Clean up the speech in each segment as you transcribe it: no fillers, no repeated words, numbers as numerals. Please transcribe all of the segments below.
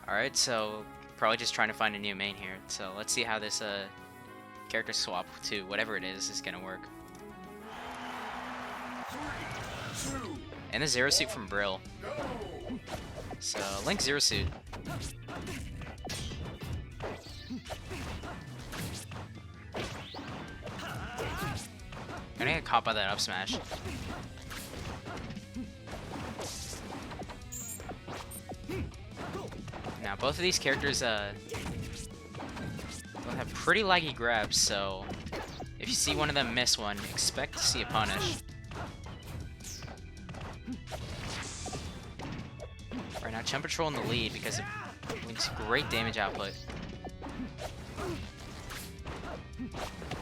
Alright, so probably just trying to find a new main here. So let's see how this character swap to whatever it is gonna work. And the Zero Suit from Brill. So Link Zero Suit. Gonna get caught by that up smash. Now both of these characters both have pretty laggy grabs, so if you see one of them miss one, expect to see a punish. Right now, Chumpatrol in the lead because of Link's great damage output.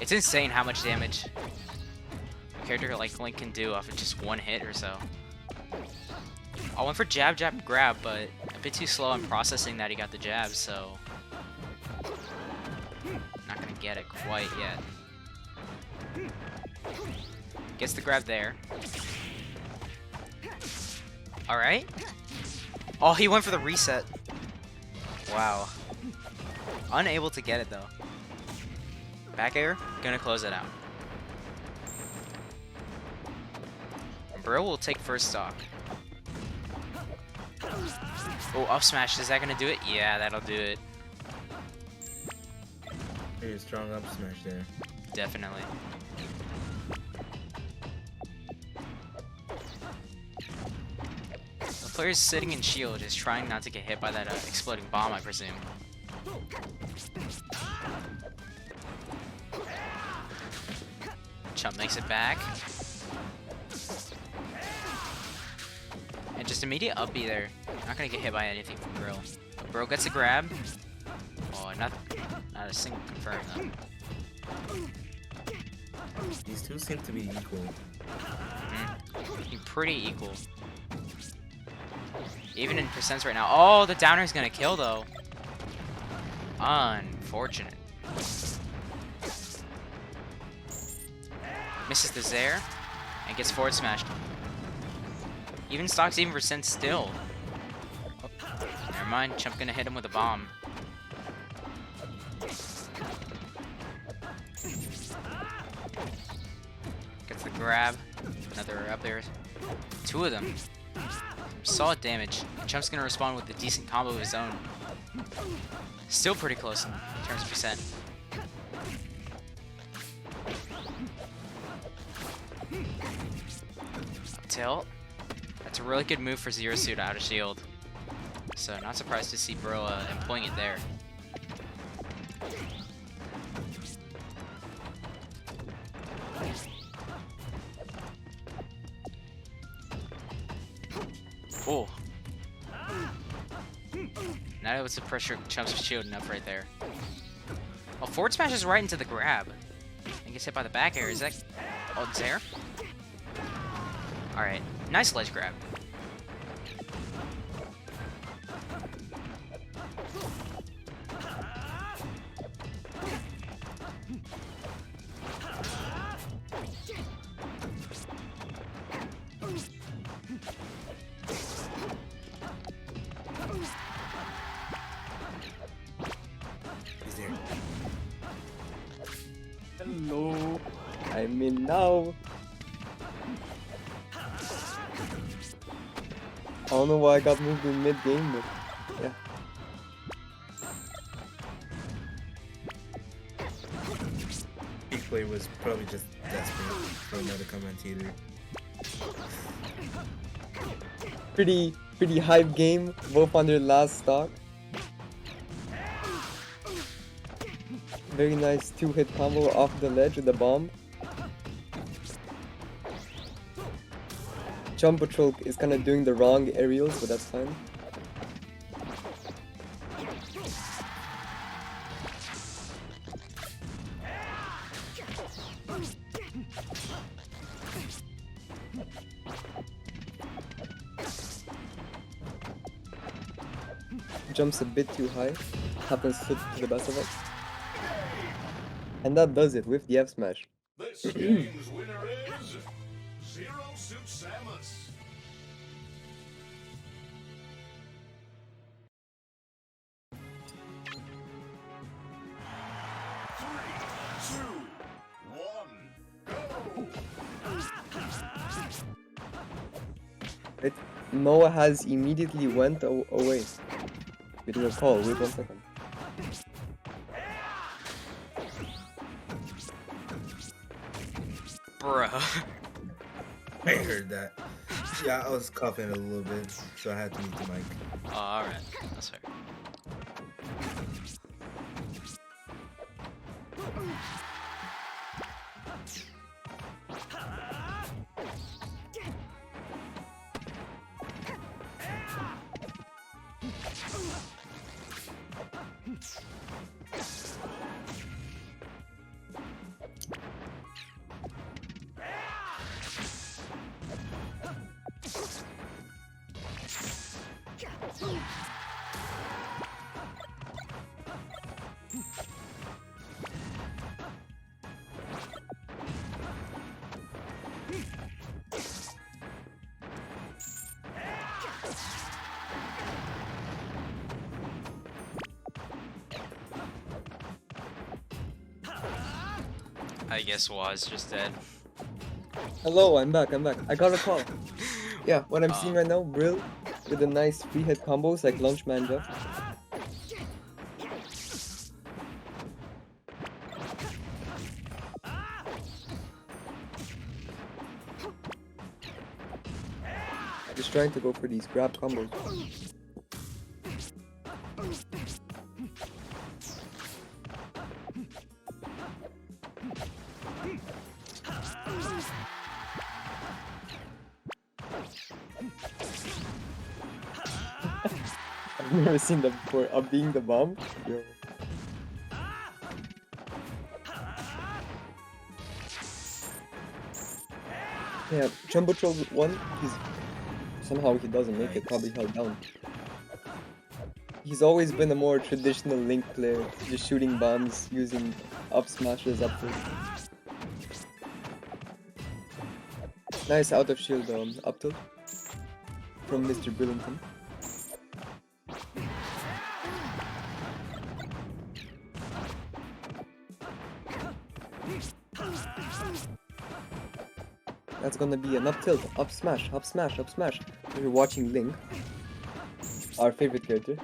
It's insane how much damage a character like Link can do off of just one hit or so. I went for jab, jab, grab, but a bit too slow on processing that he got the jab, so not gonna get it quite yet. Gets the grab there. Alright. Oh, he went for the reset. Wow. Unable to get it though. Back air, gonna close it out. Brill will take first stock. Oh, up smash, is that gonna do it? Yeah, that'll do it. Very strong up smash there. Definitely. The player's sitting in shield, is trying not to get hit by that exploding bomb, I presume. Chump makes it back. And just immediate up B there. Not gonna get hit by anything from Brill. Brill gets a grab. Oh, not a single confirm though. These two seem to be equal. Pretty equal. Even in percents right now. Oh, the downer's gonna kill though. Unfortunate. Misses the Zair and gets forward smashed. Even stocks even percent still. Oh, never mind. Chump gonna hit him with a bomb. Gets the grab. Another up there. Two of them. Solid damage. Chump's gonna respond with a decent combo of his own. Still pretty close in terms of percent. Up tilt. That's a really good move for Zero Suit out of shield. So not surprised to see Brill employing it there. Oh. Now it's the pressure Chump's shielding up right there. Oh, forward smashes right into the grab. And gets hit by the back air. Is that... Oh, it's there? Alright. Nice ledge grab. Hello, I'm in now. I don't know why I got moved in mid-game, but yeah. Big play was probably just desperate for another commentator. Pretty hype game, both on their last stock. Very nice two-hit combo off the ledge with the bomb. Chumpatrol is kind of doing the wrong aerials, but that's fine. Jumps a bit too high. Happens to the best of us. And that does it with the F smash. This game's winner is Zero Suit Samus. It Noah has immediately went away. With your call, wait 1 second. Bruh. I heard that. Yeah, I was coughing a little bit, so I had to mute the mic. Oh, alright. That's fair. I guess Waz just dead. Hello, I'm back. I got a call. Yeah, what I'm seeing right now, Brill with a nice free hit combos like Lunch Manja. Just trying to go for these grab combos. I've never seen that before. Up being the bomb? Yo. Yeah, Chumpatrol1, somehow he doesn't make it, probably held down. He's always been a more traditional Link player, just shooting bombs, using up smashes up to. Nice out of shield up tilt from Mr. Brillington. That's gonna be an up tilt, up smash, up smash, up smash. If you're watching Link, our favorite character.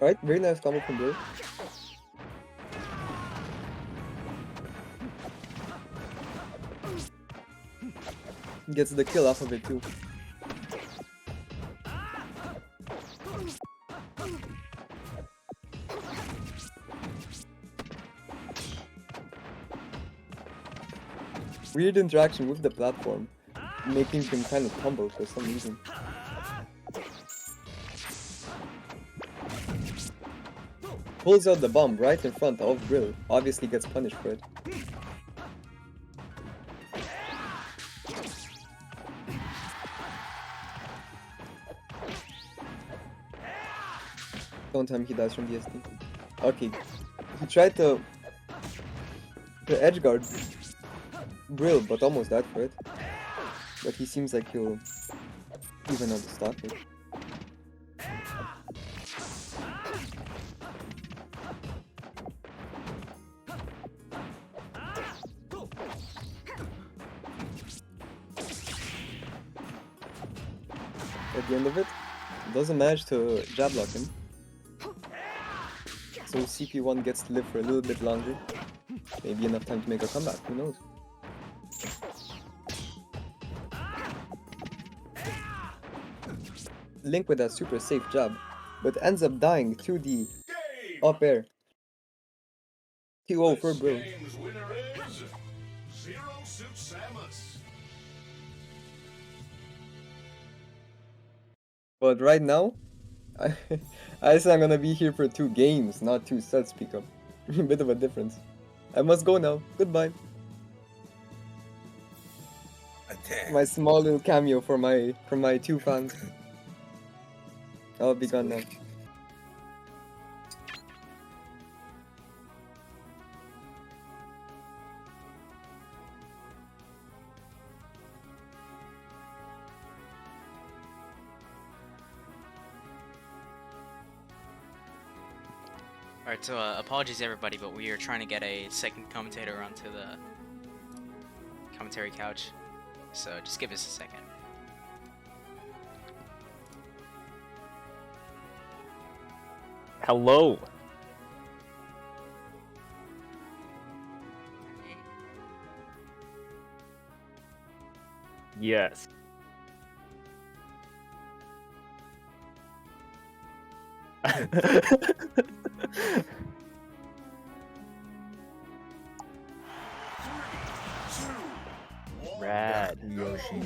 Alright, very nice combo from Brill. Gets the kill off of it too. Weird interaction with the platform, making him kind of tumble for some reason. Pulls out the bomb right in front of Brill, obviously gets punished for it. Don't tell me he dies from DST. Okay, he tried to edge guard Brill, but almost died for it. But he seems like he'll even out the stock it. At the end of it, doesn't manage to jab lock him. So CP1 gets to live for a little bit longer. Maybe enough time to make a comeback, who knows? Link with that super safe jab, but ends up dying to the up air. 2-0 for Brill. Game's winner is Zero Suit Samus. But right now, I say I'm gonna be here for 2 games, not 2 sets, speak up. A bit of a difference. I must go now. Goodbye. Attack. My small little cameo for my 2 fans. I'll be gone now. Alright, so apologies everybody, but we are trying to get a second commentator onto the commentary couch. So just give us a second. Hello. Yes. Rad. Yoshi's.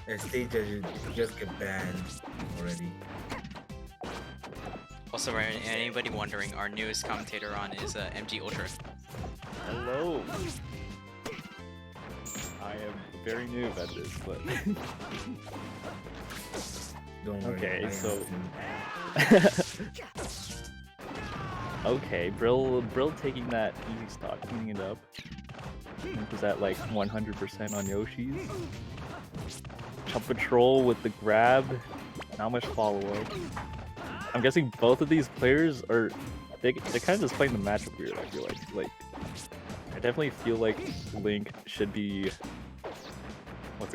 That stage just get banned already. Also, for anybody wondering, our newest commentator on is MG Ultra. Hello. I am very new at this, but Don't worry. okay, I so understand. okay, Brill taking that easy stock, cleaning it up. Was that like 100% on Yoshi's? Chumpatrol with the grab, not much follow-up. I'm guessing both of these players are they're kind of just playing the matchup weird. I feel like I definitely feel like Link should be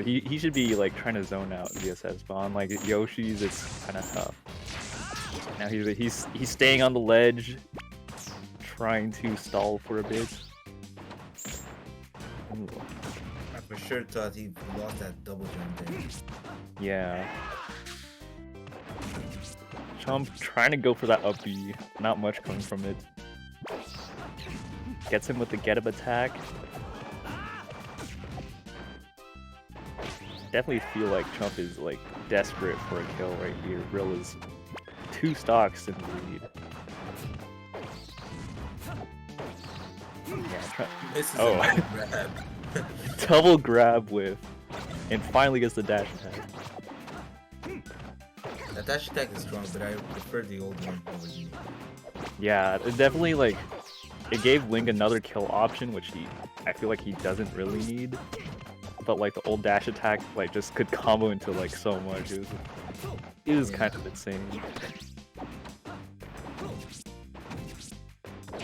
he should be like trying to zone out ZSS, but on like Yoshi's it's kind of tough. Now he's staying on the ledge, trying to stall for a bit. Ooh. I for sure thought he lost that double jump there. Yeah. Chump trying to go for that up B, not much coming from it. Gets him with the get up attack. Definitely feel like Chump is like desperate for a kill right here. Brill is 2 stocks in the lead. Yeah, This is Oh. a grab. double grab with, and finally gets the dash attack. That dash attack is strong, but I prefer the old one over the. Yeah, it definitely like it gave Link another kill option, which I feel like he doesn't really need. But like the old dash attack, like just could combo into like so much. It was kind of insane.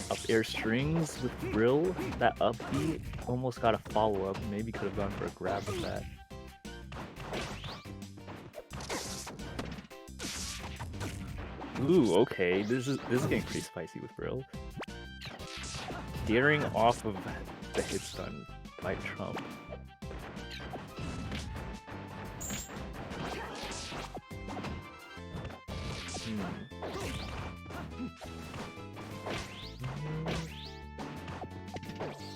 Up air strings with Brill. That up B almost got a follow up. Maybe could have gone for a grab with that. Ooh, okay. This is getting pretty spicy with Brill. Daring off of the hit stun by Trump.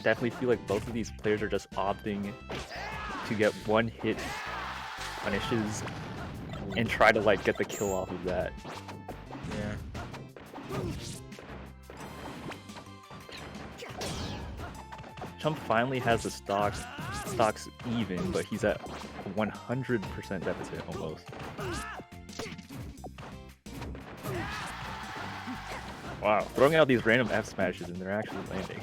Definitely feel like both of these players are just opting to get one hit punishes and try to like get the kill off of that. Yeah. Chump finally has the stocks even, but he's at 100% deficit almost. Wow, throwing out these random F smashes and they're actually landing.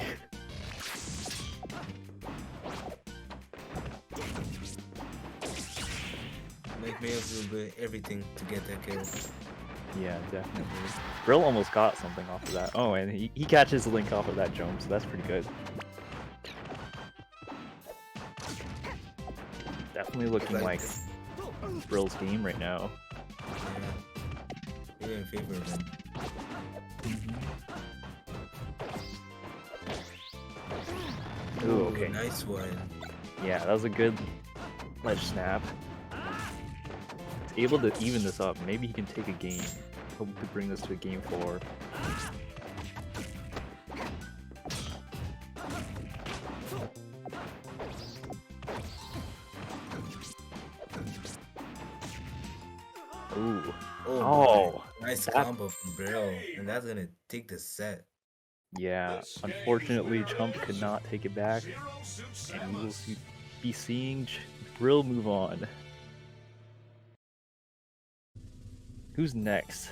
Like me will do everything to get that kill. Yeah, definitely. Brill almost got something off of that. Oh, and he catches Link off of that jump, so that's pretty good. Definitely looking like Brill's game right now. Yeah. You're in favor of him. Ooh, okay. Nice one. Yeah, that was a good ledge snap. He's able to even this up. Maybe he can take a game. Hope to bring this to a game 4. Ooh. Oh, nice that- combo from Brill, and that's gonna take the set. Yeah, unfortunately, Chump could not take it back, and we will be seeing Brill move on. Who's next?